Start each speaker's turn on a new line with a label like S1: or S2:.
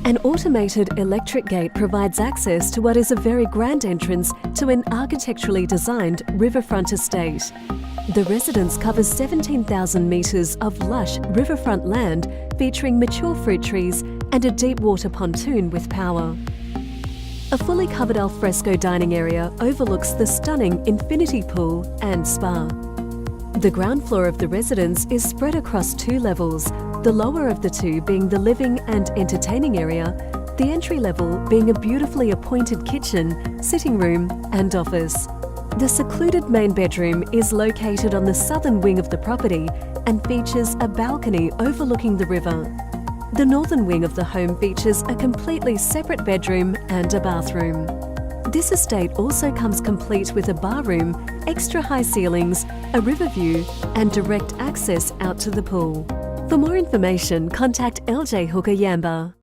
S1: An automated electric gate provides access to what is a very grand entrance to an architecturally designed riverfront estate. The residence covers 17,000 metres of lush riverfront land featuring mature fruit trees and a deep water pontoon with power. A fully covered alfresco dining area overlooks the stunning infinity pool and spa. The ground floor of the residence is spread across 2 levels, the lower of the 2 being the living and entertaining area, the entry level being a beautifully appointed kitchen, sitting room and office. The secluded main bedroom is located on the southern wing of the property and features a balcony overlooking the river. The northern wing of the home features a completely separate bedroom and a bathroom. This estate also comes complete with a bar room, extra high ceilings, a river view and direct access out to the pool. For more information, contact LJ Hooker Yamba.